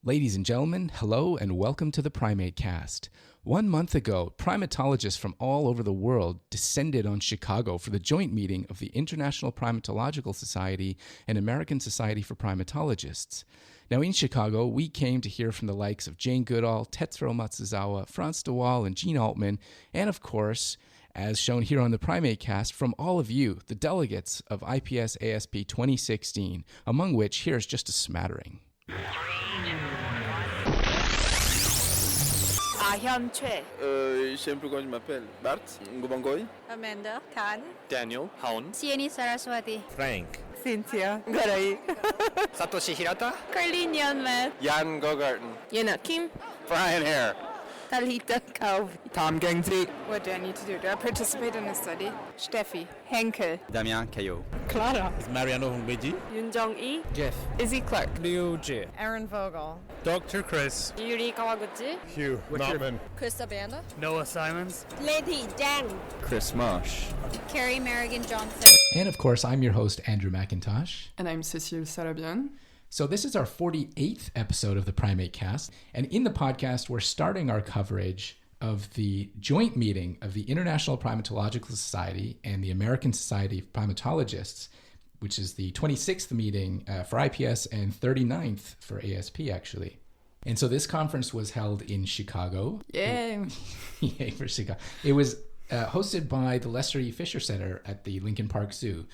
Ladies and gentlemen, hello and welcome to the PrimateCast. 1 month ago, primatologists from all over the world descended on Chicago for the joint meeting of the International Primatological Society and American Society for Primatologists. Now in Chicago, we came to hear from the likes of Jane Goodall, Tetsuro Matsuzawa, Frans de Waal, and Gene Altman, and of course, as shown here on the PrimateCast, from all of you, the delegates of IPS ASP 2016, among which here's just a smattering. Ahyun Choi. Je m'appelle Bart Ngubangoi. Amanda Khan. Daniel Haun. Sieni Saraswati. Frank. Cynthia Garay. Satoshi Hirata. Carlene Yonmet. Jan Gogarten. Yena Kim. Brian Hare. Talita Kauf. Tom Gangzi. What do I need to do? Do I participate in the study? Steffi. Henkel. Damien Caillot. Clara. Mariano Hongbeji. Yoon Jong-e. Jeff. Izzy Clark. Liu Jie. Aaron Vogel. Dr. Chris. Yuri Kawaguchi. Hugh Notman. Krista Banda. Noah Simons. Lady Dang. Chris Marsh. Carrie Merrigan Johnson. And of course, I'm your host, Andrew MacIntosh. And I'm Cecile Sarabian. So this is our 48th episode of the PrimateCast, and in the podcast, we're starting our coverage of the joint meeting of the International Primatological Society and the American Society of Primatologists, which is the 26th meeting for IPS and 39th for ASP, actually. And so this conference was held in Chicago. Yay! Yay for Chicago. It was hosted by the Lester E. Fisher Center at the Lincoln Park Zoo.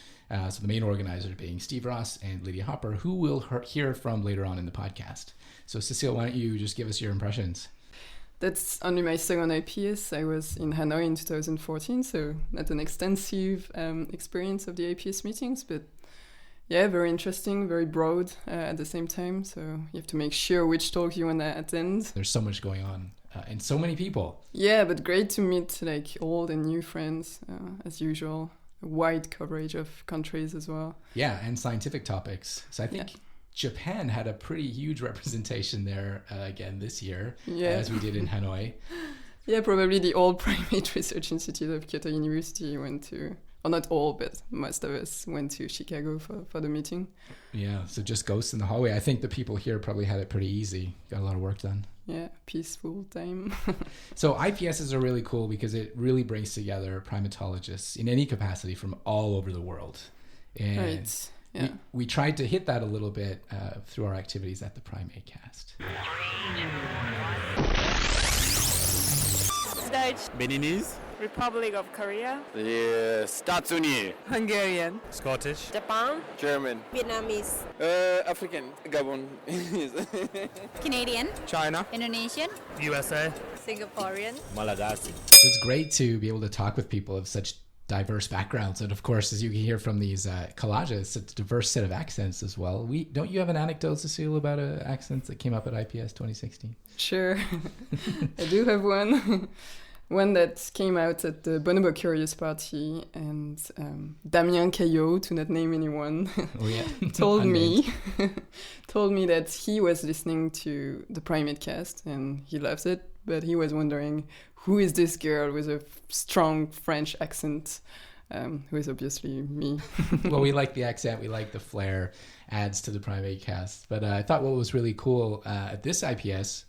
So the main organizers being Steve Ross and Lydia Hopper, who we'll hear from later on in the podcast. So Cecile, why don't you just give us your impressions? That's only my second IPS. I was in Hanoi in 2014, so not an extensive experience of the IPS meetings, but yeah, very interesting, very broad at the same time. So you have to make sure which talk you want to attend. There's so much going on and so many people. Yeah, but great to meet like old and new friends as usual. A wide coverage of countries as well. Yeah, and scientific topics. So I think Japan had a pretty huge representation there again this year, as we did in Hanoi. Yeah, probably the old Primate Research Institute of Kyoto University went to, or not all, but most of us went to Chicago for the meeting. Yeah, so just ghosts in the hallway. I think the people here probably had it pretty easy. Got a lot of work done. Yeah, peaceful time. So IPSs are really cool because it really brings together primatologists in any capacity from all over the world. And right. Yeah. We tried to hit that a little bit through our activities at the PrimateCast. Dutch. Beninese. Republic of Korea. Yes. Statsuni. Hungarian. Scottish. Japan. German. Vietnamese. African. Gabon. Canadian. China. Indonesian. USA. Singaporean. Malagasy. So it's great to be able to talk with people of such diverse backgrounds, and of course, as you can hear from these collages, it's a diverse set of accents as well. Don't you have an anecdote, Cecile, about accents that came up at IPS 2016? Sure, I do have one. One that came out at the Bonobo Curious Party, and Damien Caillot, to not name anyone, told me that he was listening to the PrimateCast and he loved it, but he was wondering, who is this girl with a strong French accent, who is obviously me. Well, we like the accent, we like the flair, adds to the PrimateCast. But I thought what was really cool at this IPS,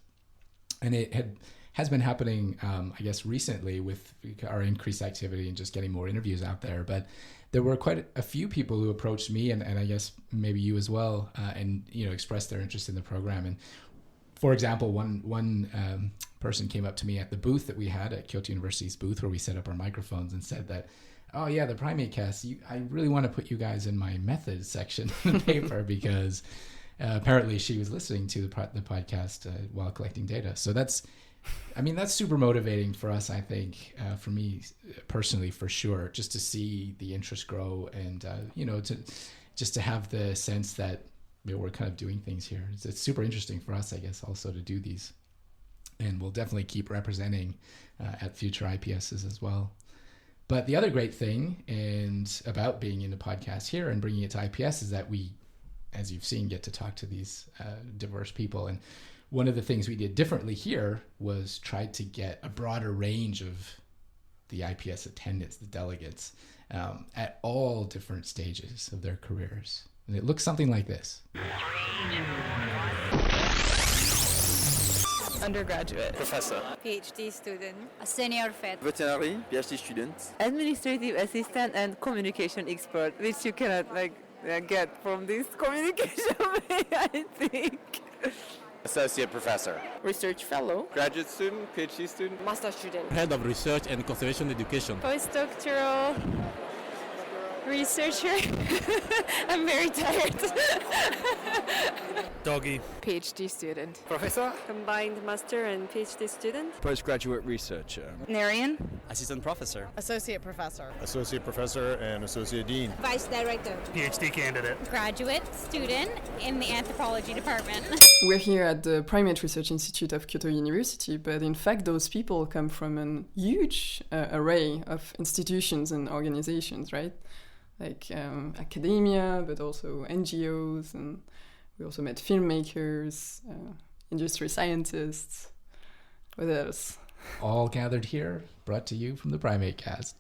and it has been happening, I guess, recently with our increased activity and just getting more interviews out there. But there were quite a few people who approached me, and I guess maybe you as well, and expressed their interest in the program. And for example, one person came up to me at the booth that we had at Kyoto University's booth where we set up our microphones and said that, oh yeah, the PrimateCast, I really want to put you guys in my methods section of the paper because apparently she was listening to the podcast while collecting data. So that's super motivating for us, I think, for me personally, for sure, just to see the interest grow and, to have the sense that we're kind of doing things here. It's super interesting for us, I guess, also to do these. And we'll definitely keep representing at future IPSs as well. But the other great thing about being in the podcast here and bringing it to IPS is that we, as you've seen, get to talk to these diverse people. And one of the things we did differently here was try to get a broader range of the IPS attendants, the delegates, at all different stages of their careers. And it looks something like this. Undergraduate. Professor. PhD student. A senior vet. Veterinary, PhD student. Administrative assistant and communication expert, which you cannot get from this communication way, I think. Associate professor. Research fellow. Graduate student, PhD student. Master student. Head of Research and Conservation Education. Postdoctoral researcher. I'm very tired. Doggy. PhD student. Professor. Combined master and PhD student. Postgraduate researcher. Narian. Assistant professor. Associate professor. Associate professor and associate dean. Vice director. PhD candidate. Graduate student in the anthropology department. We're here at the Primate Research Institute of Kyoto University, but in fact those people come from a huge array of institutions and organizations, right? Like academia, but also NGOs, and we also met filmmakers, industry scientists. What else? All gathered here, brought to you from the PrimateCast.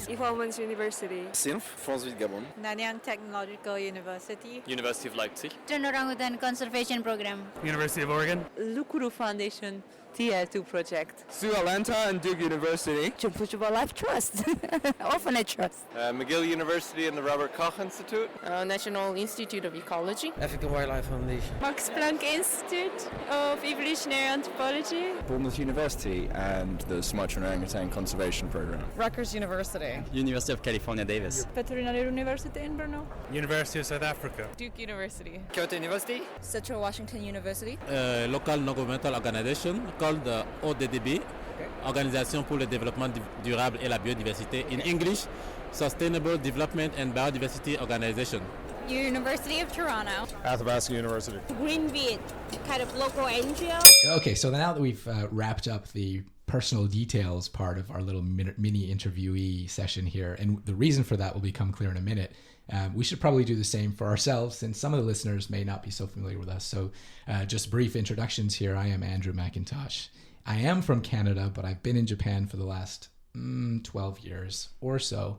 Performance University. SINF, France-Ville, Gabon. Nanyang Technological University. University of Leipzig. Orangutan Conservation Program. University of Oregon. Lukuru Foundation TR2 project. SU Atlanta and Duke University. Chumpuchuba Life Trust. Orphanage Trust. McGill University and the Robert Koch Institute. National Institute of Ecology. African Wildlife Foundation. Max Planck Institute of Evolutionary Anthropology. Bournemouth University and the Sumatra Orangutan Conservation Program. Rutgers University. University of California, Davis. Veterinary University in Brno. University of South Africa. Duke University. Kyoto University. Central Washington University. Local non-governmental organization called the ODDB, Organisation pour le Développement Durable et la Biodiversité, in English, Sustainable Development and Biodiversity Organization. University of Toronto. Athabasca University. Greenbeard, kind of local NGO. Okay, so now that we've wrapped up the personal details part of our little mini interviewee session here, and the reason for that will become clear in a minute, we should probably do the same for ourselves, since some of the listeners may not be so familiar with us. So just brief introductions here. I am Andrew MacIntosh. I am from Canada, but I've been in Japan for the last 12 years or so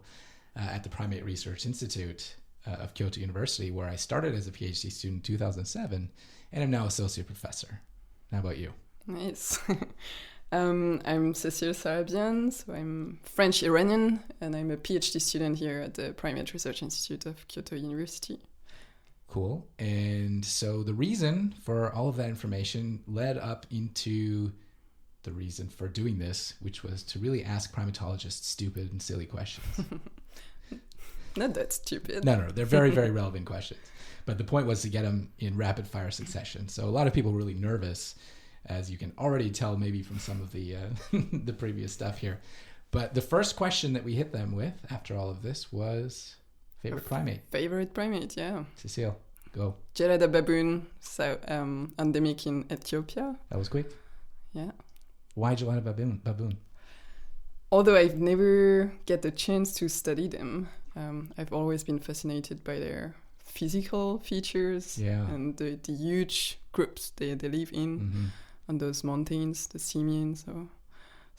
at the Primate Research Institute of Kyoto University, where I started as a PhD student in 2007, and I'm now associate professor. How about you? Nice. I'm Cecile Sarabian, so I'm French-Iranian, and I'm a PhD student here at the Primate Research Institute of Kyoto University. Cool. And so the reason for all of that information led up into the reason for doing this, which was to really ask primatologists stupid and silly questions. Not that stupid. No, they're very, very relevant questions. But the point was to get them in rapid fire succession. So a lot of people were really nervous, as you can already tell maybe from some of the the previous stuff here. But the first question that we hit them with after all of this was favorite primate. Favorite primate, yeah. Cecile, go. Gelada baboon, so endemic in Ethiopia. That was quick. Yeah. Why Gelada baboon? Although I've never get the chance to study them, I've always been fascinated by their physical features and the huge groups they live in on those mountains, the Simian. So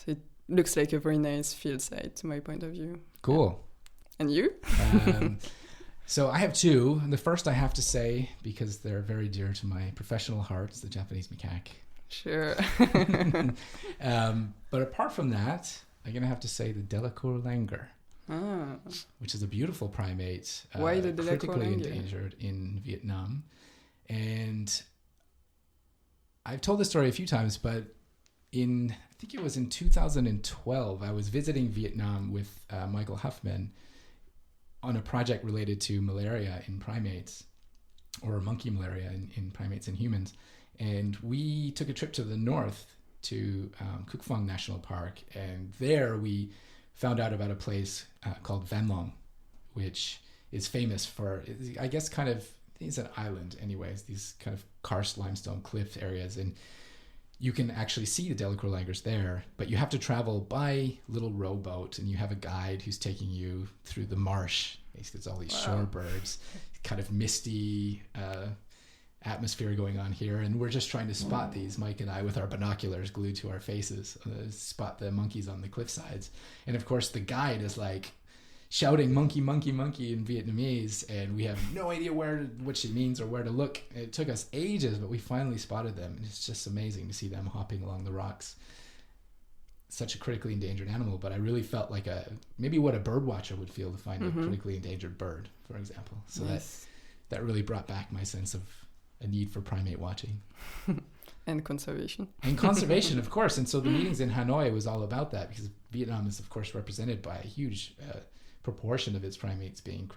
it looks like a very nice field site to my point of view. Cool. Yeah. And you? So I have two. The first I have to say, because they're very dear to my professional heart, is the Japanese macaque. Sure. But apart from that, I'm going to have to say the Delacour langur, which is a beautiful primate. Why the Delacour critically langur? endangered in Vietnam. And I've told this story a few times, but I think it was in 2012, I was visiting Vietnam with Michael Huffman on a project related to malaria in primates, or monkey malaria in primates and humans. And we took a trip to the north to Cuc Phuong National Park, and there we found out about a place called Van Long, which is famous for, I guess, kind of, it's an island anyways, these kind of karst limestone cliff areas, and you can actually see the Delacour langurs there, but you have to travel by little rowboat, and you have a guide who's taking you through the marsh. Basically, it's all these shorebirds, kind of misty atmosphere going on here, and we're just trying to spot these, Mike and I, with our binoculars glued to our faces, spot the monkeys on the cliff sides. And of course the guide is like shouting monkey, monkey, monkey in Vietnamese, and we have no idea what she means or where to look. It took us ages, but we finally spotted them. And it's just amazing to see them hopping along the rocks. Such a critically endangered animal, but I really felt like maybe what a bird watcher would feel to find a critically endangered bird, for example. So that really brought back my sense of a need for primate watching. And conservation. And conservation, of course. And so the meetings in Hanoi was all about that, because Vietnam is, of course, represented by a huge proportion of its primates being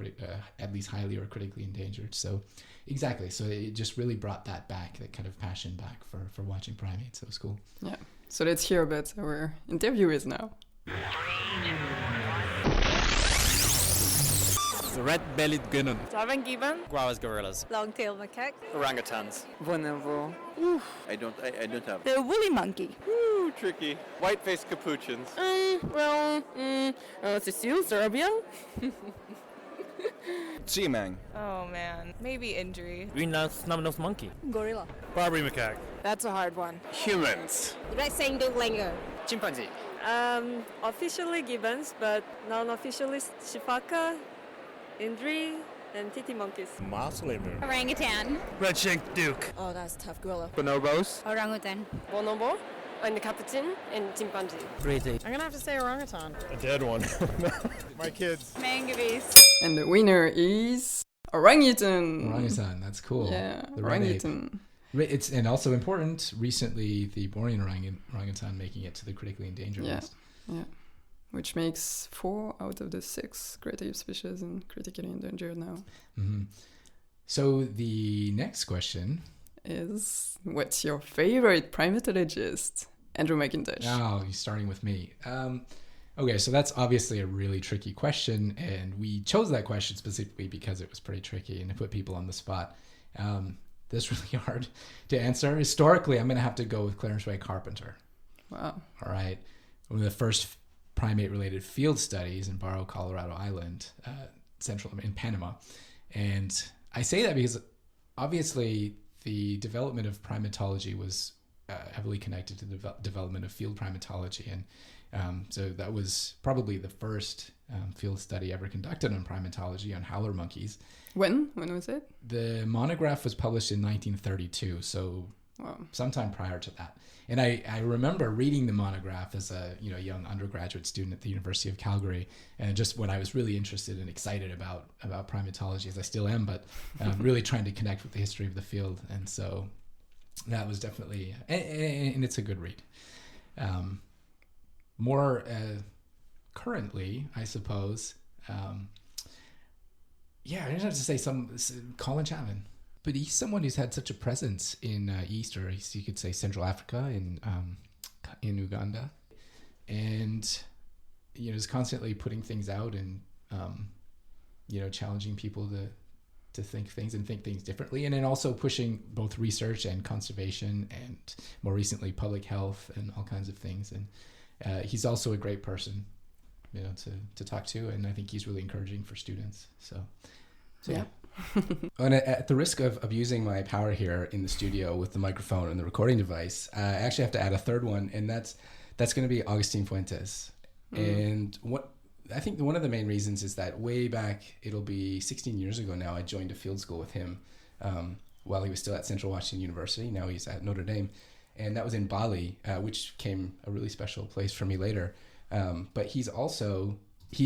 at least highly or critically endangered. So exactly. So it just really brought that back, that kind of passion back for watching primates. It was cool. Yeah. So let's hear about our interviewers now. The red-bellied gunnun. Sarabian gibbon. Guavas gorillas. Long-tailed macaque. Orangutans. Bonobo. I don't have. The woolly monkey. Ooh, tricky. White-faced capuchins. Cecile, Sarabian. Chimang. Oh man, maybe injury. Greenland snub-nosed monkey. Gorilla. Barbary macaque. That's a hard one. Humans. Red-sanded langur. Chimpanzee. Officially gibbons, but non-officially shifaka, indri, and titi monkeys. Mouse lemur. Orangutan. Red-shanked duke. Oh, that's tough. Gorilla. Bonobos. Orangutan. Bonobo, and the capuchin, and chimpanzee. Crazy. I'm gonna have to say orangutan. A dead one. My kids. Mangabees. And the winner is orangutan. Orangutan, that's cool. Yeah, The red ape. orangutan. It's and also important. Recently, the Bornean orangutan making it to the critically endangered list. Yeah. Which makes 4 out of the 6 great ape species in critically endangered now. Mm-hmm. So the next question is, what's your favorite primatologist? Andrew MacIntosh. Oh, you're starting with me. Okay, so that's obviously a really tricky question, and we chose that question specifically because it was pretty tricky and to put people on the spot. That's really hard to answer. Historically, I'm going to have to go with Clarence Ray Carpenter. Wow. All right. One of the first primate-related field studies in Barrow, Colorado Island, in Panama. And I say that because obviously the development of primatology was heavily connected to the development of field primatology. And so that was probably the first field study ever conducted on primatology on howler monkeys. When was it? The monograph was published in 1932, so sometime prior to that. And I remember reading the monograph as a young undergraduate student at the University of Calgary, and just when I was really interested and excited about primatology, as I still am, but really trying to connect with the history of the field. And so that was definitely, and it's a good read. More currently, I suppose, I just have to say Colin Chapman. But he's someone who's had such a presence in East, or you could say Central Africa, in Uganda, and is constantly putting things out and challenging people to think things differently, and then also pushing both research and conservation, and more recently public health and all kinds of things. And he's also a great person, to talk to, and I think he's really encouraging for students. So yeah. And at the risk of abusing my power here in the studio with the microphone and the recording device, I actually have to add a third one, and that's going to be Agustin Fuentes. And I think one of the main reasons is that way back, it'll be 16 years ago now, I joined a field school with him while he was still at Central Washington University. Now he's at Notre Dame, and that was in Bali, which became a really special place for me later. But he's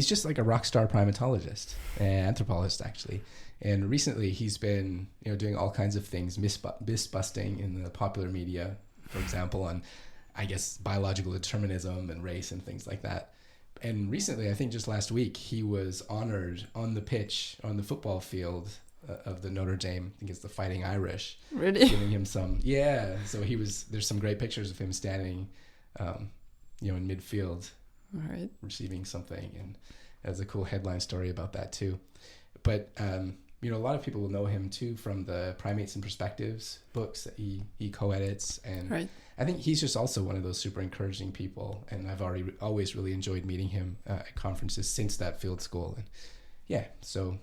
just like a rock star primatologist, anthropologist actually. And recently he's been, doing all kinds of things, myth busting in the popular media, for example, on, I guess, biological determinism and race and things like that. And recently, I think just last week, he was honored on the pitch, on the football field of the Notre Dame, I think it's the Fighting Irish. Really? Giving him some, so there's some great pictures of him standing, in midfield, all right, receiving something. And there's a cool headline story about that too. But, a lot of people will know him too from the Primates and Perspectives books that he co-edits. And right. I think he's just also one of those super encouraging people. And I've always really enjoyed meeting him at conferences since that field school. And so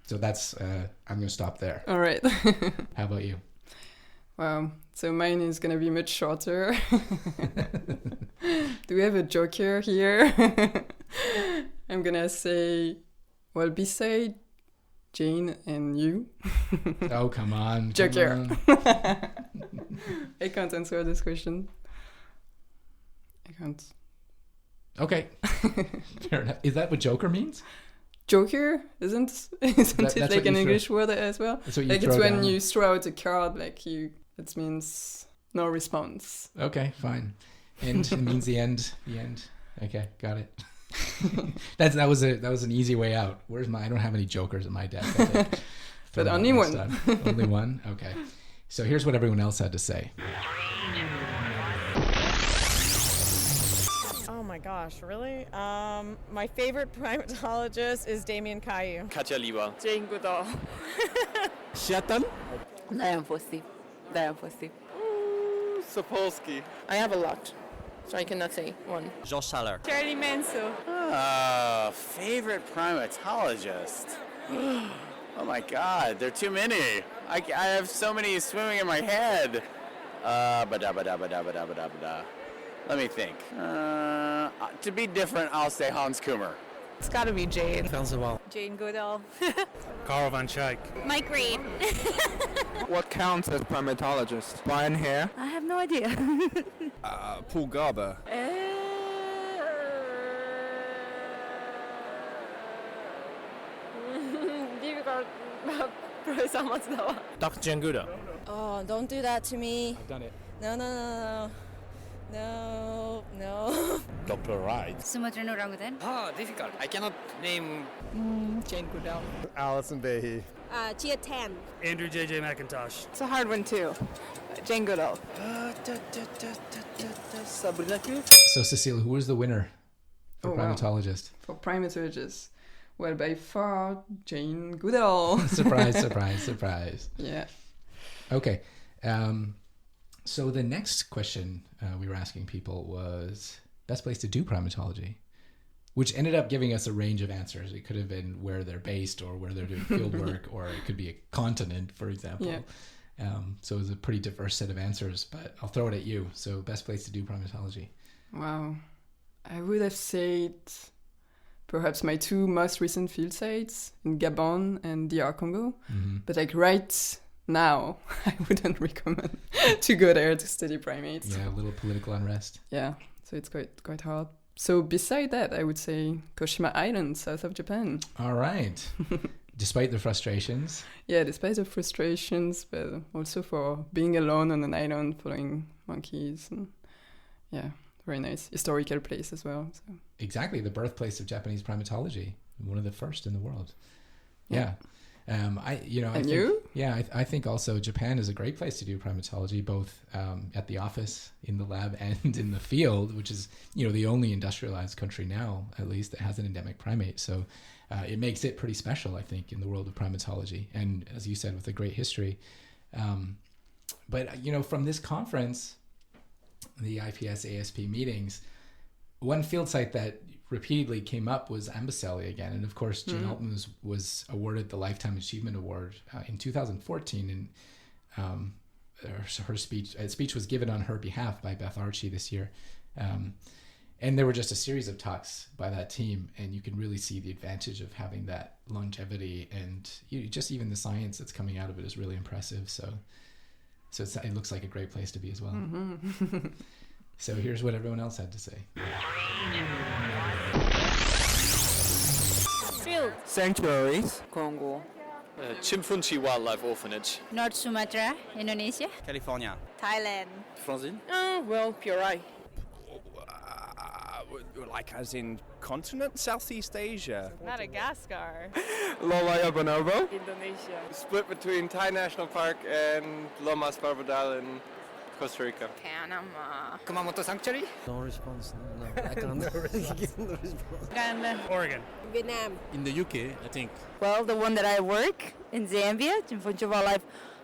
that's, I'm going to stop there. All right. How about you? Wow. So mine is going to be much shorter. Do we have a joker here? I'm going to say Well, beside Jane and you. Oh, come on. Joker. I can't answer this question. I can't. Okay. Fair enough. Is that what Joker means? Joker? Isn't it like an English word as well? That's what you like throw it's when down. you throw out a card, like it means no response. Okay, fine. End, it means the end. The end. Okay, got it. that was an easy way out. I don't have any jokers in my deck. But only one. Only one? Okay. So here's what everyone else had to say. Oh my gosh, really? My favorite primatologist is Damien Caillou. Katja Lieber. Jane Goodall. Shatton? Diane Fossey. Sapolsky. I have a lot, so I cannot say one. Jean Schaller. Charlie Manso. Favorite primatologist. Oh my God, there are too many. I have so many swimming in my head. Let me think. To be different, I'll say Hans Kummer. It's gotta be Jane. Jane Goodall. Carl van Schaik. Mike Reed. What counts as primatologist? Lion hair? I have no idea. Paul Garber. Dr. Jane Goodall. Oh, don't do that to me. I've done it. No. Dr. Wright. Sumatran orangutan. Difficult. I cannot name. Jane Goodall. Alison Behe. Chia Tan. Andrew J.J. MacIntosh. It's a hard one too. Jane Goodall. So Cecile, who was the winner for primatologist? For primatologist. Well, by far, Jane Goodall. Surprise. Yeah. Okay. So the next question we were asking people was best place to do primatology, which ended up giving us a range of answers. It could have been where they're based or where they're doing field work, or it could be a continent, for example. Yeah. So it was a pretty diverse set of answers, but I'll throw it at you. So best place to do primatology. Wow. I would have said perhaps my two most recent field sites in Gabon and DR Congo. Mm-hmm. But like right now, I wouldn't recommend to go there to study primates. Yeah, a little political unrest. Yeah, so it's quite hard. So beside that, I would say Koshima Island, south of Japan. All right. Despite the frustrations. Yeah, despite the frustrations, but also for being alone on an island following monkeys. And yeah, very nice historical place as well. So. Exactly, the birthplace of Japanese primatology, one of the first in the world. Yeah. I think also Japan is a great place to do primatology, both at the office, in the lab, and in the field, which is, the only industrialized country now, at least, that has an endemic primate. So it makes it pretty special, I think, in the world of primatology. And as you said, with a great history. But from this conference, the IPS ASP meetings, one field site that repeatedly came up was Amboseli again, and of course Jean Altman was awarded the Lifetime Achievement Award in 2014, and her speech was given on her behalf by Beth Archie this year, and there were just a series of talks by that team, and you can really see the advantage of having that longevity, and just even the science that's coming out of it is really impressive. So it looks like a great place to be as well. Mm-hmm. So here's what everyone else had to say. Field. Sanctuaries. Congo. Chimpanzee Wildlife Orphanage. North Sumatra, Indonesia. California. Thailand. Franzin? Well, Purei. Like as in continent? Southeast Asia? Madagascar. Lolaya Bonobo. Indonesia. Split between Thai National Park and Lomas Barbadal in Costa Rica. Panama. Kumamoto Sanctuary? No response. No, I can't really give no response. Ghana. Oregon. Vietnam. In the UK, I think. Well, the one that I work in Zambia, Chimpanzee Wildlife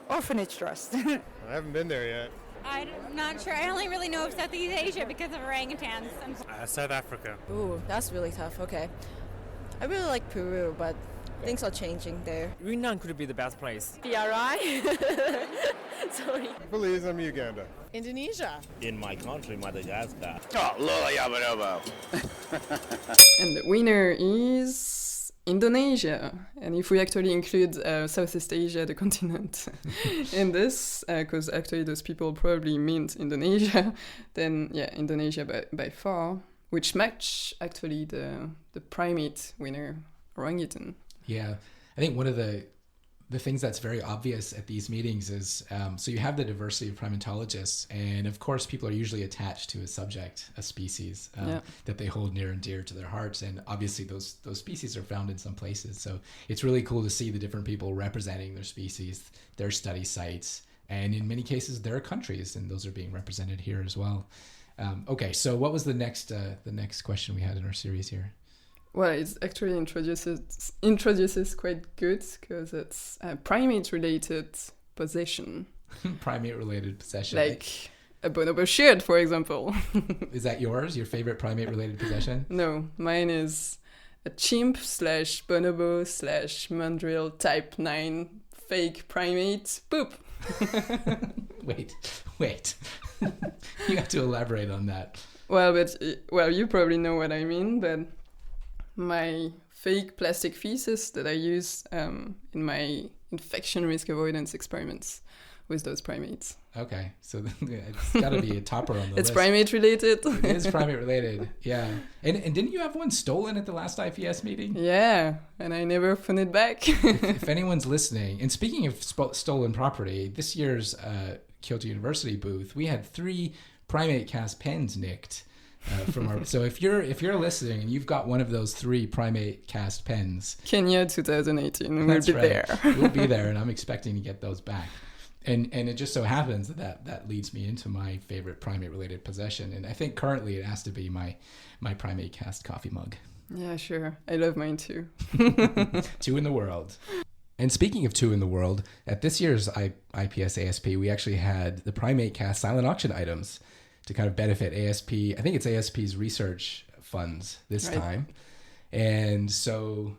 Orphanage Trust. I haven't been there yet. I'm not sure. I only really know of Southeast Asia because of orangutans. South Africa. Ooh, that's really tough. Okay. I really like Peru, but things are changing there. Yunnan could be the best place. PRI? Sorry. Belize, I'm Uganda. Indonesia. In my country, Madagascar. Oh, Lolaya Bonobo. And the winner is Indonesia. And if we actually include Southeast Asia, the continent, in this, because actually those people probably meant Indonesia, then yeah, Indonesia by far, which match actually the primate winner, orangutan. Yeah, I think one of the things that's very obvious at these meetings is, so you have the diversity of primatologists, and of course people are usually attached to a subject, a species that they hold near and dear to their hearts, and obviously those species are found in some places. So it's really cool to see the different people representing their species, their study sites, and in many cases their countries, and those are being represented here as well. Okay, so what was the next question we had in our series here? Well, it actually introduces quite good because it's a primate-related possession. Primate-related possession. Like a bonobo shirt, for example. Is that yours? Your favorite primate-related possession? No, mine is a chimp/bonobo/mandrill type 9 fake primate poop. Wait. You have to elaborate on that. Well, you probably know what I mean, but my fake plastic feces that I use in my infection risk avoidance experiments with those primates. Okay, so it's got to be a topper on the list. It's primate related. It is primate related, yeah. And didn't you have one stolen at the last IPS meeting? Yeah, and I never found it back. if anyone's listening, and speaking of stolen property, this year's Kyoto University booth, we had 3 PrimateCast pens nicked. From our, so if you're listening and you've got one of those 3 PrimateCast pens, Kenya 2018, we'll be there. We'll be there, and I'm expecting to get those back. And it just so happens that leads me into my favorite primate-related possession, and I think currently it has to be my PrimateCast coffee mug. Yeah, sure. I love mine too. 2 in the world. And speaking of 2 in the world, at this year's IPS ASP, we actually had the PrimateCast silent auction items to kind of benefit ASP. I think it's ASP's research funds this time. And so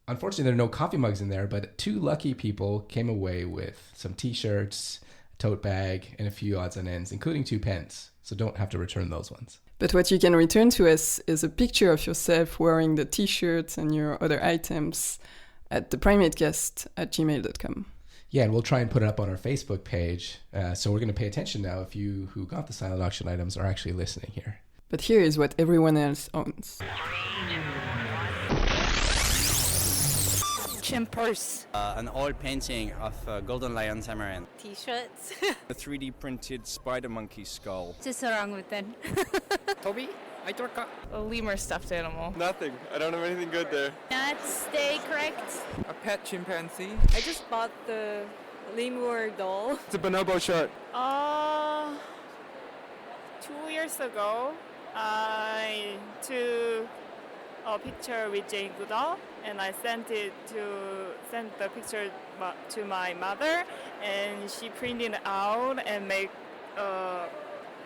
unfortunately there are no coffee mugs in there, but 2 lucky people came away with some t-shirts, a tote bag, and a few odds and ends, including 2 pens. So don't have to return those ones. But what you can return to us is a picture of yourself wearing the t-shirts and your other items at theprimatecast@gmail.com. Yeah, and we'll try and put it up on our Facebook page. So we're going to pay attention now if you who got the silent auction items are actually listening here. But here is what everyone else owns. Chimpers. An old painting of a golden lion tamarin. T-shirts. A 3D printed spider monkey skull. Just orangutan. Toby, I torka. A lemur stuffed animal. Nothing. I don't have anything good there. Nuts, stay correct. A pet chimpanzee. I just bought the lemur doll. It's a bonobo shirt. 2 years ago, I took a picture with Jane Goodall, and I sent the picture to my mother, and she printed it out and made.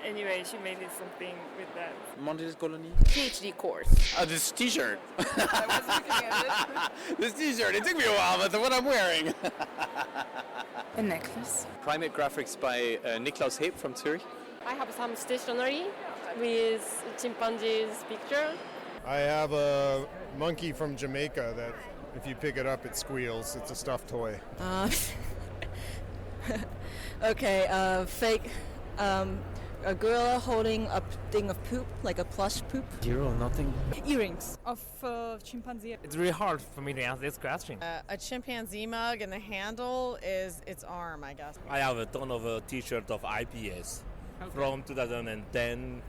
Anyway, she made it something with that. Monty's colony. PhD course. This t-shirt. I was looking at it. This t-shirt. It took me a while, but what I'm wearing. A necklace. Primate graphics by Niklaus Heep from Zurich. I have some stationery with chimpanzees picture. I have a monkey from Jamaica that if you pick it up, it squeals. It's a stuffed toy. Fake. A gorilla holding a thing of poop, like a plush poop. 0, nothing. Earrings. Of chimpanzee. It's really hard for me to answer this question. A chimpanzee mug, and the handle is its arm, I guess. I have a ton of t-shirts of IPS from 2010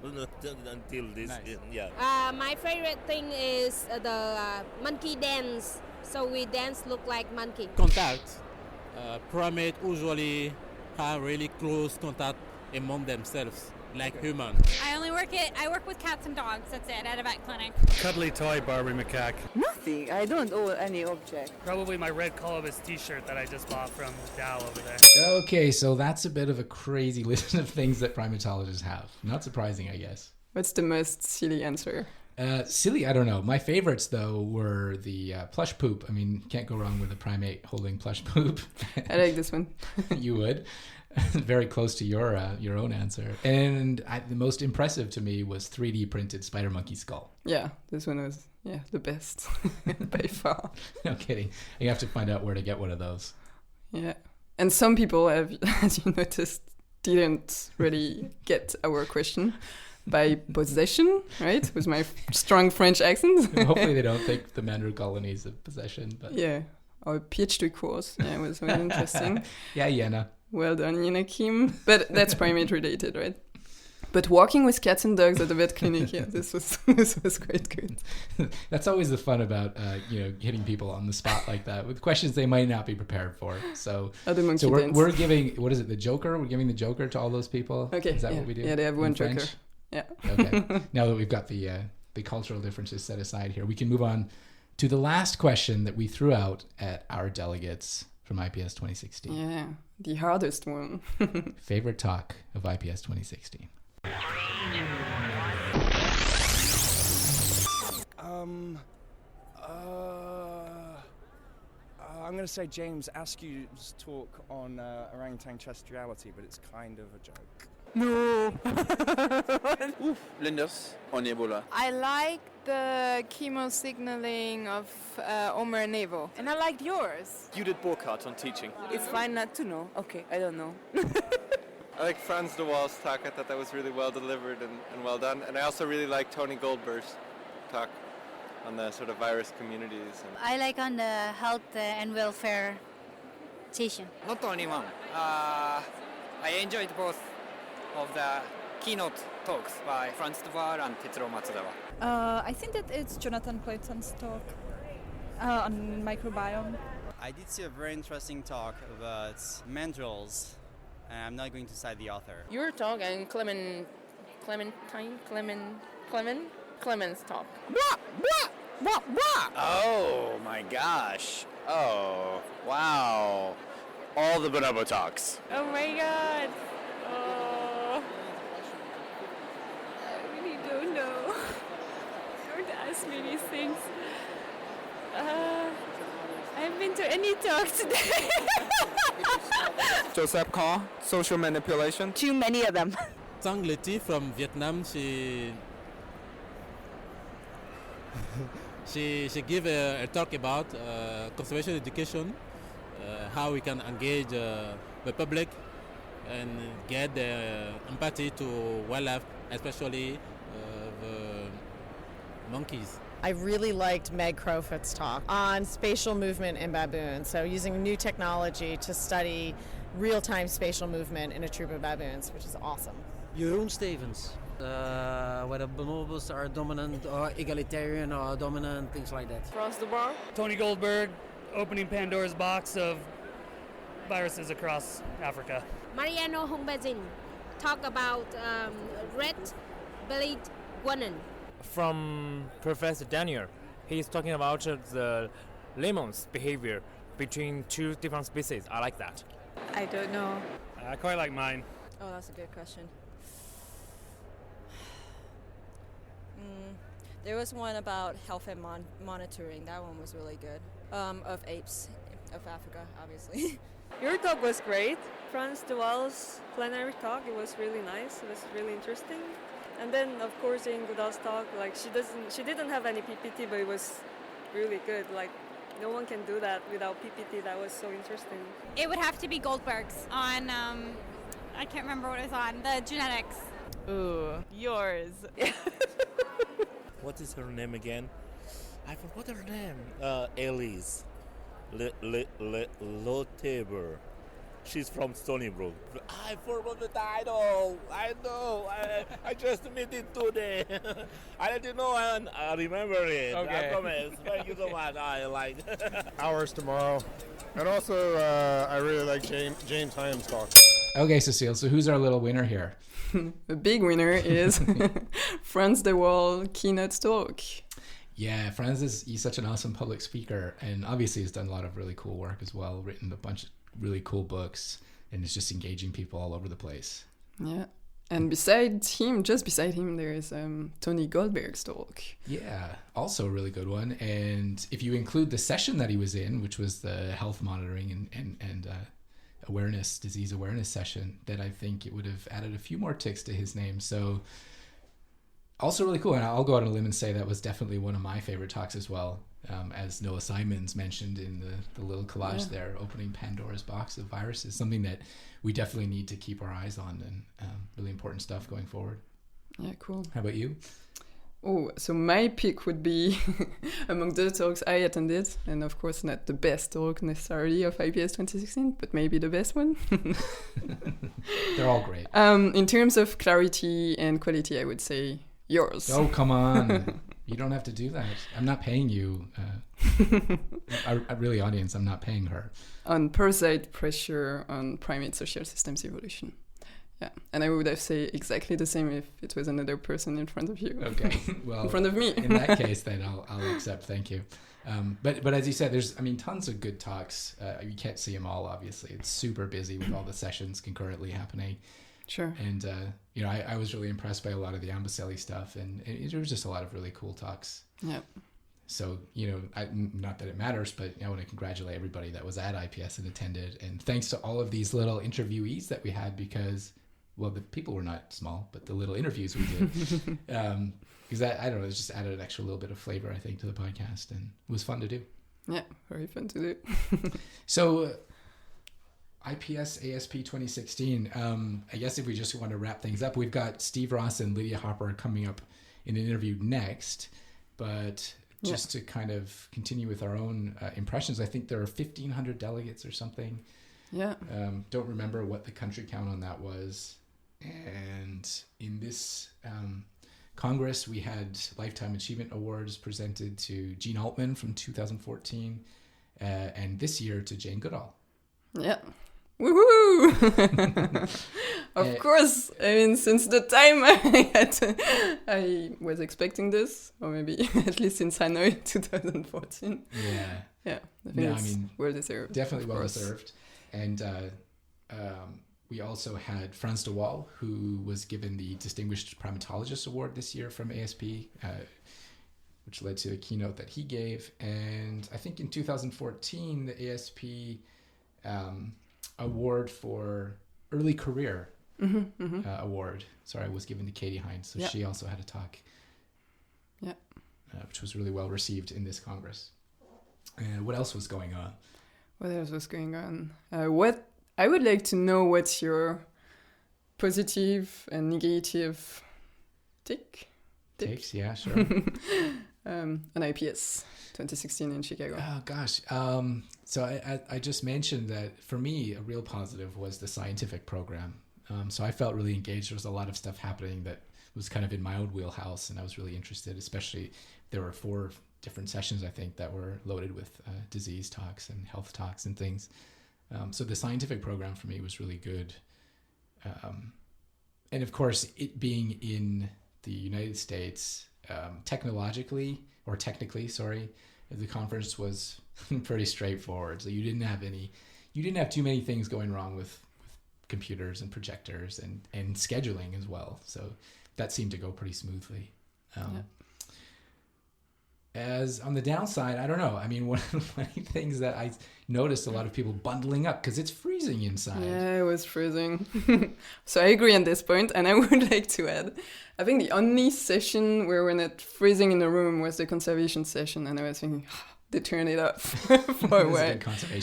until this. Yeah. My favorite thing is the monkey dance. So we dance look like monkey. Contact. Primates usually have really close contact among themselves, like human. I work with cats and dogs, that's it, at a vet clinic. Cuddly toy Barbie macaque. Nothing. I don't own any object. Probably my red colobus t-shirt that I just bought from Dow over there. Okay, so that's a bit of a crazy list of things that primatologists have. Not surprising, I guess. What's the most silly answer? Silly, I don't know. My favorites, though, were the plush poop. I mean, can't go wrong with a primate holding plush poop. I like this one. You would. very close to your own answer. And the most impressive to me was 3D printed spider monkey skull. Yeah, this one was the best by far. No kidding. You have to find out where to get one of those. Yeah, and some people have, as you noticed, didn't really get our question by possession, right? With my strong French accent. Hopefully they don't think the Mandarin colonies of possession. But yeah, our PhD course. Yeah, it was very interesting. Yeah, Yena. Well done, Yena Kim. But that's primate related, right? But walking with cats and dogs at the vet clinic, yeah, this was quite good. That's always the fun about hitting people on the spot like that with questions they might not be prepared for. So we're giving, what is it, the Joker? We're giving the Joker to all those people. Okay, is that what we do? Yeah, they have one Joker. French? Yeah. Okay. Now that we've got the cultural differences set aside here, we can move on to the last question that we threw out at our delegates from IPS 2016. Yeah, the hardest one. Favorite talk of IPS 2016. I'm going to say James Askew's talk on orangutan terrestriality, but it's kind of a joke. No. Linda's on Ebola. I like the chemo signaling of Omer Nevo. And I liked yours. You did Burkhardt on teaching. It's fine not to know. Okay, I don't know. I like Franz de Waal's talk. I thought that was really well delivered and well done. And I also really like Tony Goldberg's talk on the sort of virus communities. I like on the health and welfare session. Not only one. I enjoyed both of the keynote talks by Franz de Waal and Tetsuro Matsudawa. I think that it's Jonathan Clayton's talk on microbiome. I did see a very interesting talk about mandrills. I'm not going to cite the author. Your talk and Clement's talk. Oh my gosh. Oh, wow. All the bonobo talks. Oh my god. Oh. I really don't know. Don't ask me these things. I haven't been to any talk today. Joseph Kahn, social manipulation. Too many of them. Sang Leti from Vietnam, she gave a talk about conservation education, how we can engage the public and get empathy to wildlife, especially the monkeys. I really liked Meg Crowfoot's talk on spatial movement in baboons. So using new technology to study real-time spatial movement in a troop of baboons, which is awesome. Jeroen Stevens, whether bonobos are dominant or egalitarian or dominant, things like that. Across the bar. Tony Goldberg, opening Pandora's box of viruses across Africa. Mariano Hongbezin talk about red-bellied guanan. From Professor Daniel, he's talking about the lemon's behavior between two different species. I like that. I don't know. I quite like mine. Oh, that's a good question. There was one about health and monitoring. That one was really good. Of apes of Africa, obviously. Your talk was great. Franz de Waal's plenary talk, it was really nice. It was really interesting. And then, of course, in Goodall's talk, like she didn't have any PPT, but it was really good. Like, no one can do that without PPT. That was so interesting. It would have to be Goldberg's on, I can't remember what it was on, the genetics. Ooh, yours. What is her name again? I forgot her name. Elise Lotaber. She's from Stony Brook. I forgot the title. I know. I just met it today. I didn't know. I remember it. Okay. I promise. Thank you so much. I like. Ours tomorrow. And also, I really like James Hyam's talk. Okay, Cecile. So who's our little winner here? The big winner is Franz de Waal keynote talk. Yeah, Franz he's such an awesome public speaker, and obviously he's done a lot of really cool work as well, written a bunch of really cool books, and is just engaging people all over the place. Yeah, and just beside him, there is Tony Goldberg's talk. Yeah, also a really good one. And if you include the session that he was in, which was the health monitoring and disease awareness session that I think it would have added a few more ticks to his name. So also really cool. And I'll go out on a limb and say that was definitely one of my favorite talks as well. As Noah Simons mentioned in the little collage there, opening Pandora's box of viruses, something that we definitely need to keep our eyes on, and really important stuff going forward. Yeah, cool. How about you? Oh, so my pick would be among the talks I attended, and of course not the best talk necessarily of IPS 2016, but maybe the best one. They're all great. In terms of clarity and quality, I would say yours. Oh, come on. You don't have to do that. I'm not paying you. Really, audience, I'm not paying her. On parasite pressure on primate social systems evolution. Yeah, and I would have said exactly the same if it was another person in front of you. Okay, well, in front of me. In that case, then I'll accept. Thank you. But as you said, there's tons of good talks. You can't see them all, obviously. It's super busy with all the sessions concurrently happening. Sure. And I was really impressed by a lot of the Ambaselli stuff, and there was just a lot of really cool talks. Yeah. So, not that it matters, but I want to congratulate everybody that was at IPS and attended. And thanks to all of these little interviewees that we had, because, well, the people were not small, but the little interviews we did. Because that, I don't know, it just added an extra little bit of flavor, I think, to the podcast. And it was fun to do. Yeah, very fun to do. So, IPS ASP 2016, I guess if we just want to wrap things up, we've got Steve Ross and Lydia Hopper coming up in an interview next. But just to kind of continue with our own impressions, I think there are 1,500 delegates or something. Yeah. Don't remember what the country count on that was. And in this Congress, we had Lifetime Achievement Awards presented to Gene Altman from 2014, and this year to Jane Goodall. Yeah. Woohoo! Of course. I mean, since the time I was expecting this, or maybe at least since Hanoi 2014. Yeah. Yeah. I think it's well deserved. Definitely well deserved. And we also had Frans de Waal, who was given the Distinguished Primatologist Award this year from ASP, which led to the keynote that he gave. And I think in 2014, the ASP award for early career award. Sorry, was given to Katie Hines. So she also had a talk. Yeah. Which was really well received in this Congress. What else was going on? What else was going on? What I would like to know, what's your positive and negative takes? Yeah, sure. On IPS 2016 in Chicago. Oh gosh. So I just mentioned that for me, a real positive was the scientific program. So I felt really engaged. There was a lot of stuff happening that was kind of in my own wheelhouse, and I was really interested, especially there were 4 different sessions, I think, that were loaded with disease talks and health talks and things. So the scientific program for me was really good. And of course, it being in the United States, technically, the conference was pretty straightforward. So you didn't have too many things going wrong with computers and projectors and scheduling as well. So that seemed to go pretty smoothly. As on the downside, I don't know. I mean, one of the things that I noticed, a lot of people bundling up because it's freezing inside. Yeah, it was freezing. So I agree on this point, and I would like to add, I think the only session where we're not freezing in the room was the conservation session, and I was thinking, they turned it off for a while.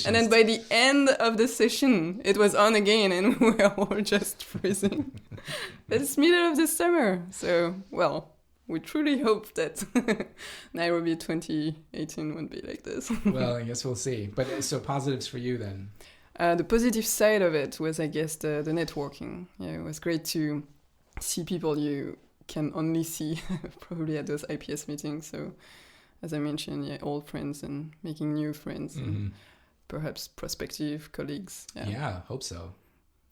And then by the end of the session, it was on again, and we were all just freezing. It's middle of the summer, so, well, we truly hope that Nairobi 2018 won't be like this. Well, I guess we'll see. But so positives for you then? The positive side of it was, I guess, the networking. Yeah, it was great to see people you can only see probably at those IPS meetings. So, as I mentioned, old friends and making new friends and perhaps prospective colleagues. Yeah, hope so.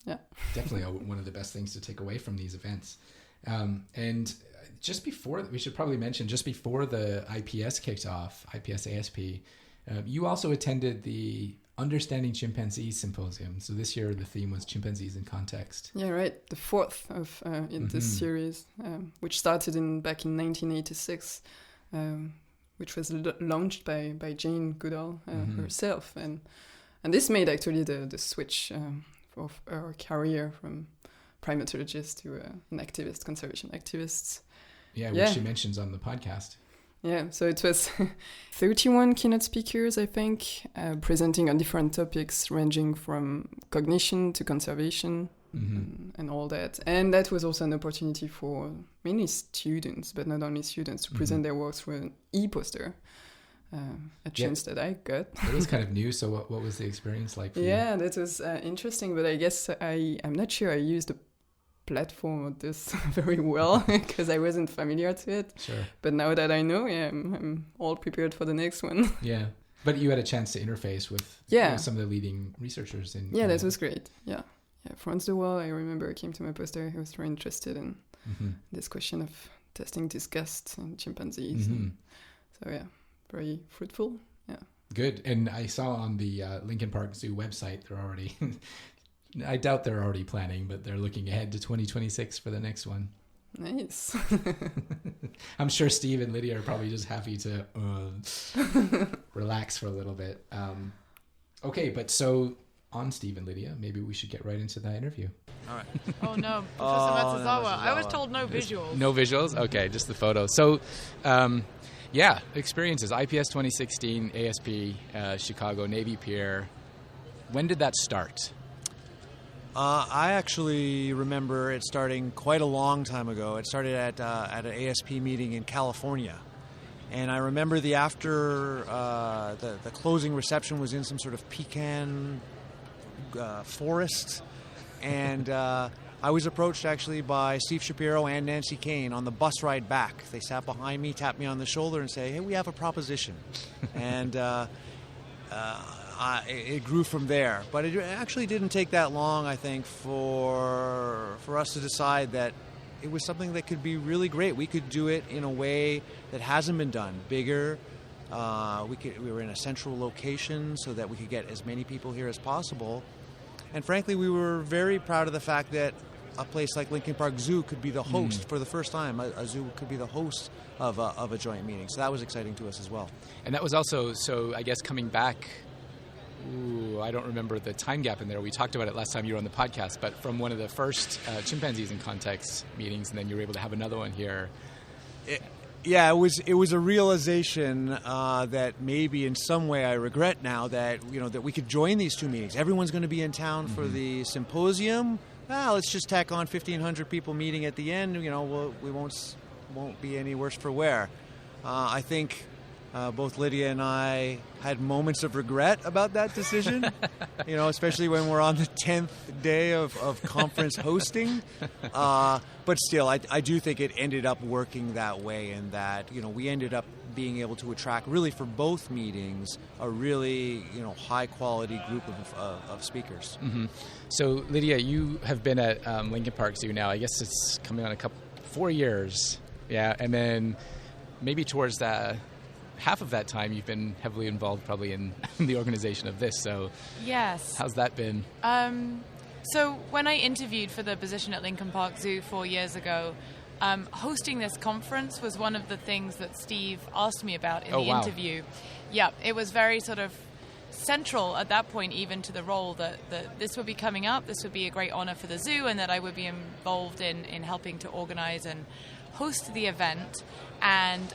Yeah. Definitely one of the best things to take away from these events. And just before, we should probably mention, just before the IPS kicked off, IPS ASP, you also attended the Understanding Chimpanzees Symposium. So this year the theme was Chimpanzees in Context. Yeah, right. The 4th of in this series, which started back in 1986, which was launched by Jane Goodall herself. And And this made actually the switch of our career from primatologist to an activist, conservation activist. Yeah, which she mentions on the podcast. Yeah, so it was 31 keynote speakers, I think, presenting on different topics ranging from cognition to conservation and all that. And that was also an opportunity for many students, but not only students, to present their works through an e-poster, a chance that I got. It was kind of new, so what was the experience like for you? Yeah, that was interesting, but I guess I'm not sure I used the platform of this very well because I wasn't familiar to it. Sure. But now that I know, I'm all prepared for the next one. Yeah. But you had a chance to interface with some of the leading researchers in that was great. Yeah. Franz de Waal, I remember, came to my poster. He was very interested in this question of testing disgust in chimpanzees. So very fruitful. Yeah. Good. And I saw on the Lincoln Park Zoo website, they're already I doubt they're already planning, but they're looking ahead to 2026 for the next one. Nice. I'm sure Steve and Lydia are probably just happy to relax for a little bit. Okay, but so on Steve and Lydia, maybe we should get right into that interview. All right. Oh no, Professor Matsuzawa. I was told no visuals. No visuals? Okay, just the photo. So, experiences. IPS 2016, ASP, Chicago, Navy Pier. When did that start? I actually remember it starting quite a long time ago. It started at an ASP meeting in California. And I remember the closing reception was in some sort of pecan forest. And I was approached actually by Steve Shapiro and Nancy Kane on the bus ride back. They sat behind me, tapped me on the shoulder and say, hey, we have a proposition. And it grew from there. But it actually didn't take that long, I think, for us to decide that it was something that could be really great. We could do it in a way that hasn't been done, bigger. We were in a central location so that we could get as many people here as possible. And frankly, we were very proud of the fact that a place like Lincoln Park Zoo could be the host for the first time. A zoo could be the host of a joint meeting. So that was exciting to us as well. And that was also, so I guess coming back, I don't remember the time gap in there. We talked about it last time you were on the podcast, but from one of the first Chimpanzees in Context meetings, and then you were able to have another one here. It was a realization that maybe in some way I regret now that that we could join these two meetings. Everyone's going to be in town for the symposium. Let's just tack on 1,500 people meeting at the end. We won't be any worse for wear. I think both Lydia and I had moments of regret about that decision. Especially when we're on the 10th day of conference hosting. But still, I do think it ended up working that way, and that we ended up being able to attract, really for both meetings, a really high quality group of speakers. So Lydia, you have been at Lincoln Park Zoo now. I guess it's coming on 4 years, and then maybe towards that. Half of that time you've been heavily involved probably in the organization of this, so yes. How's that been? So when I interviewed for the position at Lincoln Park Zoo 4 years ago, hosting this conference was one of the things that Steve asked me about in the interview. Yeah, it was very sort of central at that point even to the role that this would be coming up, this would be a great honor for the zoo, and that I would be involved in helping to organize and host the event. And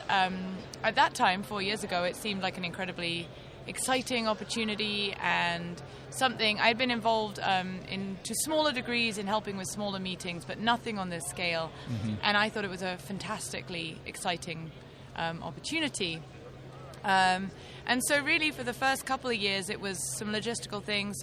at that time, 4 years ago, it seemed like an incredibly exciting opportunity and something I'd been involved to smaller degrees in helping with smaller meetings, but nothing on this scale. And I thought it was a fantastically exciting opportunity. And so really for the first couple of years, it was some logistical things.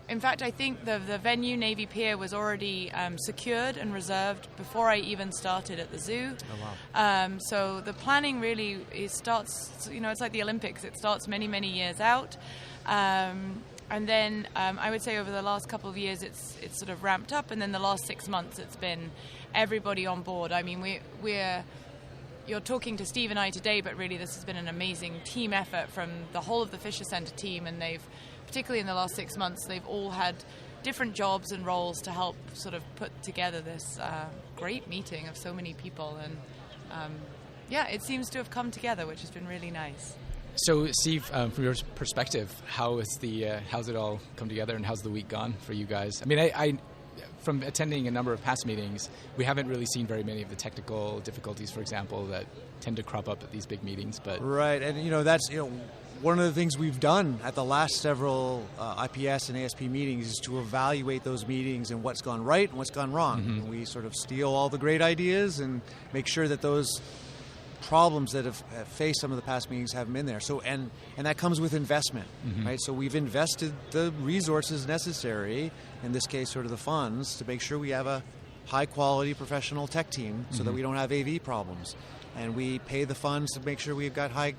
In fact, I think the venue, Navy Pier, was already secured and reserved before I even started at the zoo. Oh, wow. So the planning really starts, it's like the Olympics. It starts many, many years out. And then I would say over the last couple of years, it's sort of ramped up. And then the last 6 months, it's been everybody on board. I mean, you're talking to Steve and I today, but really this has been an amazing team effort from the whole of the Fisher Center team, and particularly in the last 6 months, they've all had different jobs and roles to help sort of put together this great meeting of so many people. And it seems to have come together, which has been really nice. So, Steve, from your perspective, how's it all come together, and how's the week gone for you guys? I mean, I from attending a number of past meetings, we haven't really seen very many of the technical difficulties, for example, that tend to crop up at these big meetings. But right, and that's one of the things we've done at the last several IPS and ASP meetings is to evaluate those meetings and what's gone right and what's gone wrong. Mm-hmm. And we sort of steal all the great ideas and make sure that those problems that have faced some of the past meetings have them in there. So and that comes with investment, mm-hmm. right? So we've invested the resources necessary, in this case sort of the funds, to make sure we have a high quality professional tech team so mm-hmm. that we don't have AV problems. And we pay the funds to make sure we've got high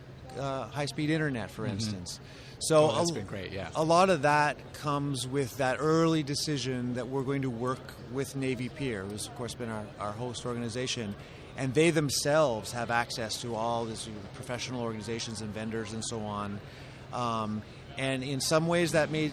speed internet, for mm-hmm. instance. So that's been great, yeah. A lot of that comes with that early decision that we're going to work with Navy Pier, who's of course been our host organization. And they themselves have access to all these professional organizations and vendors and so on. And in some ways that made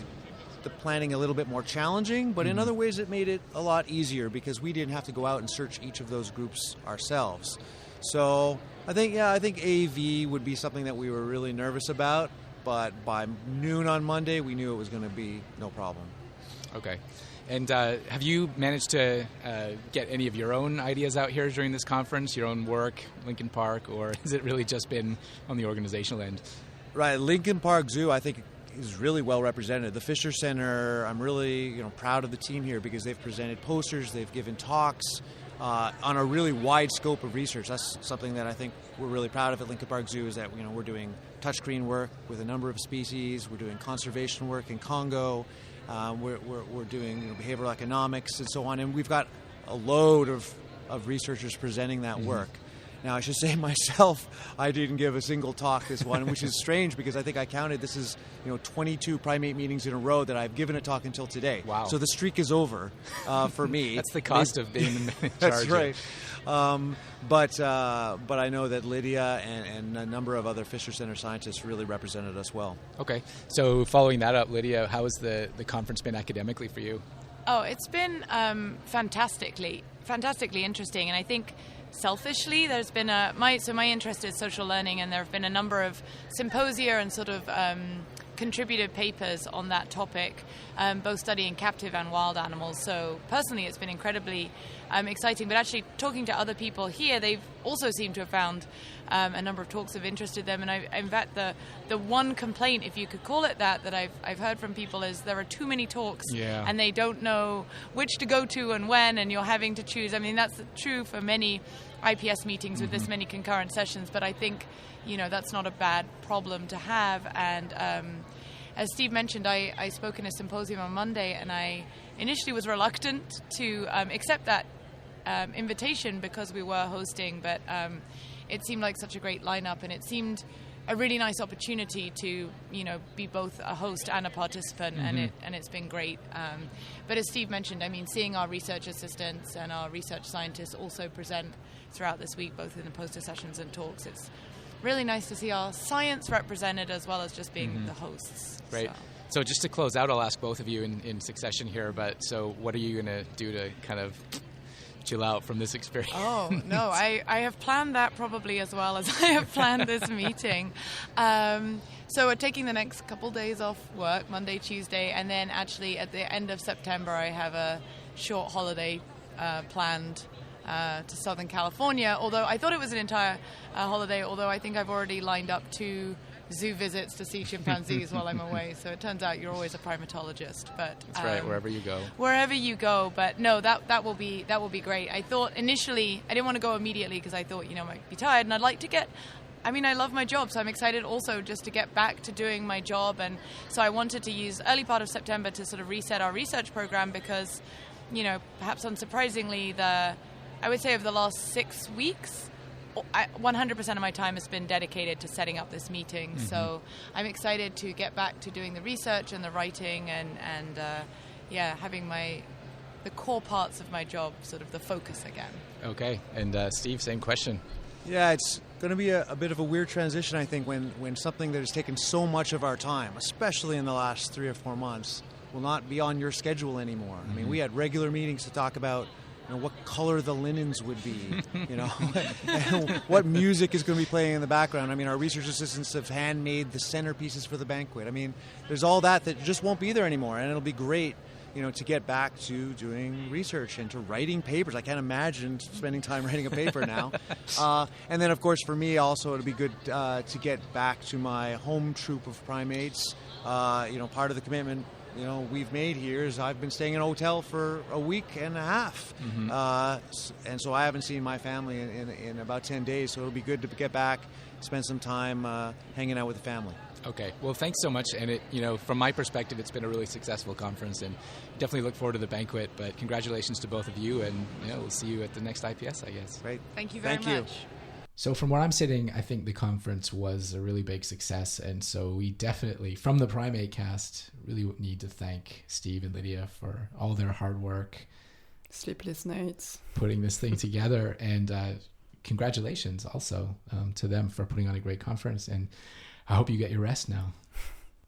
the planning a little bit more challenging, but in mm-hmm. other ways it made it a lot easier because we didn't have to go out and search each of those groups ourselves. So I think AV would be something that we were really nervous about, but by noon on Monday we knew it was going to be no problem. Okay. And have you managed to get any of your own ideas out here during this conference, your own work, Lincoln Park, or has it really just been on the organizational end? Right. Lincoln Park Zoo, I think, is really well represented. The Fisher Center, I'm really proud of the team here because they've presented posters, they've given talks on a really wide scope of research. That's something that I think we're really proud of at Lincoln Park Zoo is that we're doing touchscreen work with a number of species, we're doing conservation work in Congo. We're doing behavioral economics and so on, and we've got a load of researchers presenting that mm-hmm. work. Now, I should say myself, I didn't give a single talk this one, which is strange because I think I counted this is 22 primate meetings in a row that I've given a talk until today. Wow! So the streak is over for me. That's the cost of being in charge. That's right. But I know that Lydia and a number of other Fisher Center scientists really represented us well. Okay. So following that up, Lydia, how has the conference been academically for you? Oh, it's been fantastically interesting, and I think selfishly there's been my interest is social learning, and there have been a number of symposia and sort of contributed papers on that topic, both studying captive and wild animals. So personally it's been incredibly exciting, but actually talking to other people here, they've also seemed to have found a number of talks have interested them. And in fact the one complaint, if you could call it that I've heard from people is there are too many talks, yeah. and they don't know which to go to and when, and you're having to choose. I mean, that's true for many IPS meetings with mm-hmm. this many concurrent sessions, but I think that's not a bad problem to have. And as Steve mentioned, I spoke in a symposium on Monday, and I initially was reluctant to accept that invitation because we were hosting, but it seemed like such a great lineup, and it seemed a really nice opportunity to be both a host and a participant, mm-hmm. and it's been great. But as Steve mentioned, I mean, seeing our research assistants and our research scientists also present throughout this week, both in the poster sessions and talks, it's really nice to see our science represented as well as just being mm-hmm. the hosts. Right. So just to close out, I'll ask both of you in succession here, but so what are you going to do to kind of chill out from this experience? Oh, no, I have planned that probably as well as I have planned this meeting. So we're taking the next couple days off work, Monday, Tuesday, and then actually at the end of September I have a short holiday planned to Southern California, although I thought it was an entire holiday, although I think I've already lined up 2 zoo visits to see chimpanzees while I'm away. So it turns out you're always a primatologist. But that's right, wherever you go. Wherever you go. But no, that will be great. I thought initially I didn't want to go immediately because I thought I might be tired, and I'd like to get. I mean, I love my job, so I'm excited also just to get back to doing my job. And so I wanted to use early part of September to sort of reset our research program because, perhaps unsurprisingly, I would say over the last 6 weeks, 100% of my time has been dedicated to setting up this meeting. Mm-hmm. So I'm excited to get back to doing the research and the writing and having the core parts of my job sort of the focus again. Okay. And Steve, same question. Yeah, it's going to be a bit of a weird transition, I think, when something that has taken so much of our time, especially in the last 3 or 4 months, will not be on your schedule anymore. Mm-hmm. I mean, we had regular meetings to talk about what color the linens would be, and what music is going to be playing in the background. I mean, our research assistants have handmade the centerpieces for the banquet. I mean, there's all that just won't be there anymore, and it'll be great, to get back to doing research and to writing papers. I can't imagine spending time writing a paper now. And then, of course, for me also, it'll be good to get back to my home troop of primates. Part of the commitment we've made here is I've been staying in a hotel for a week and a half. And so I haven't seen my family in about 10 days, so it'll be good to get back, spend some time hanging out with the family. Okay. Well, thanks so much. And from my perspective, it's been a really successful conference, and definitely look forward to the banquet. But congratulations to both of you, and we'll see you at the next IPS, I guess. Great. Thank you very much. So from where I'm sitting, I think the conference was a really big success. And so we definitely, from the PrimateCast, really need to thank Steve and Lydia for all their hard work. Sleepless nights. Putting this thing together. And congratulations also to them for putting on a great conference. And I hope you get your rest now.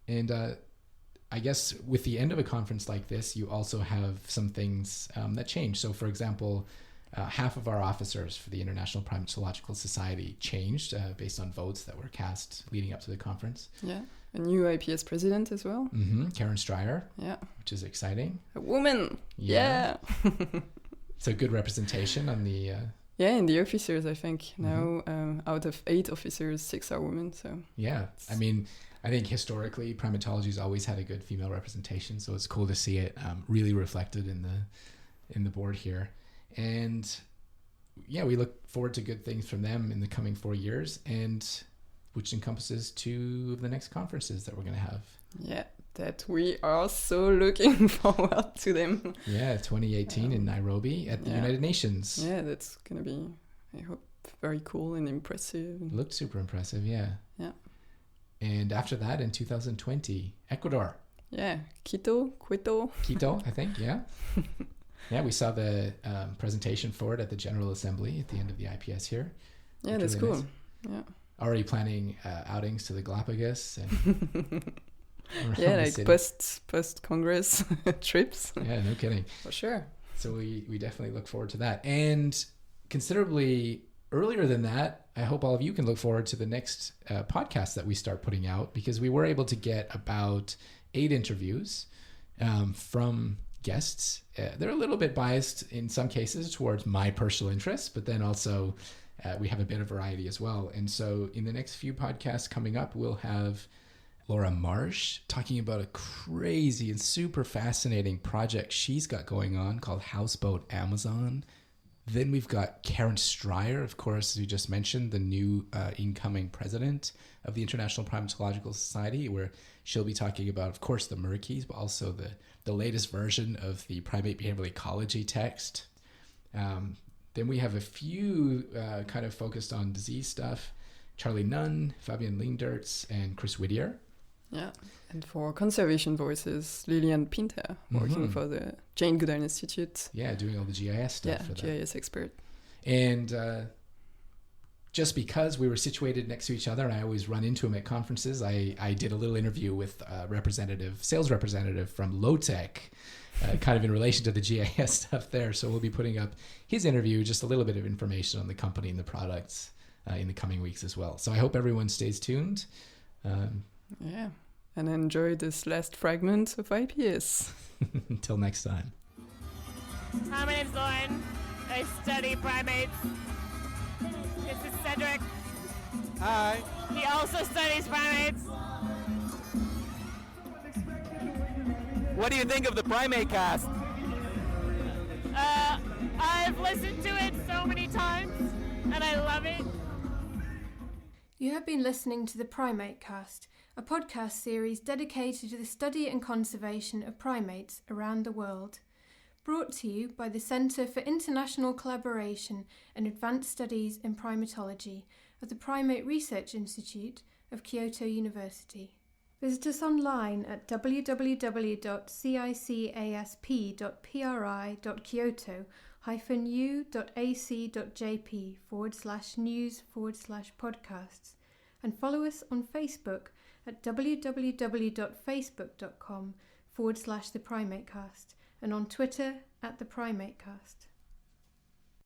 And I guess with the end of a conference like this, you also have some things that change. So for example, half of our officers for the International Primatological Society changed based on votes that were cast leading up to the conference. Yeah, a new IPS president as well. Karen Stryer. Yeah. Which is exciting. A woman. Yeah. It's a good representation on the... and the officers, I think. Now, out of 8 officers, 6 are women. So yeah, I mean, I think historically, primatology's always had a good female representation. So it's cool to see it really reflected in the board here. And yeah, we look forward to good things from them in the coming 4 years, and which encompasses 2 of the next conferences that we're going to have. Yeah, that we are so looking forward to them. Yeah, 2018 in Nairobi at the United Nations. Yeah, that's going to be, I hope, very cool and impressive. Looked super impressive, yeah. Yeah. And after that, in 2020, Ecuador. Yeah, Quito, I think, yeah. Yeah, we saw the presentation for it at the General Assembly at the end of the IPS here. Yeah, that's really cool. Nice. Yeah. Already planning outings to the Galapagos. And yeah, like post-Congress trips. Yeah, no kidding. For sure. So we definitely look forward to that. And considerably earlier than that, I hope all of you can look forward to the next podcast that we start putting out, because we were able to get about 8 interviews from guests. They're a little bit biased in some cases towards my personal interests, but then also we have a bit of variety as well. And so in the next few podcasts coming up, we'll have Laura Marsh talking about a crazy and super fascinating project she's got going on called Houseboat Amazon. Then we've got Karen Stryer, of course, as we just mentioned, the new incoming president of the International Primatological Society, where she'll be talking about, of course, the murkies, but also the latest version of the primate behavioral ecology text. Then we have a few kind of focused on disease stuff. Charlie Nunn, Fabian Leendertz, and Chris Whittier. Yeah, and for conservation voices, Lilian Pinter, working for the Jane Goodall Institute. Yeah, doing all the GIS stuff for that. GIS expert. And just because we were situated next to each other, and I always run into him at conferences, I did a little interview with a sales representative from Low-Tech, kind of in relation to the GIS stuff there. So we'll be putting up his interview, just a little bit of information on the company and the products in the coming weeks as well. So I hope everyone stays tuned. Yeah, and enjoy this last fragment of IPS. Until next time. Hi, my name's Lauren. I study primates. This is Cedric. Hi. He also studies primates. What do you think of the PrimateCast? I've listened to it so many times, and I love it. You have been listening to the PrimateCast, a podcast series dedicated to the study and conservation of primates around the world. Brought to you by the Centre for International Collaboration and Advanced Studies in Primatology of the Primate Research Institute of Kyoto University. Visit us online at www.cicasp.pri.kyoto-u.ac.jp/news/podcasts and follow us on Facebook at www.facebook.com/theprimatecast and on Twitter at theprimatecast.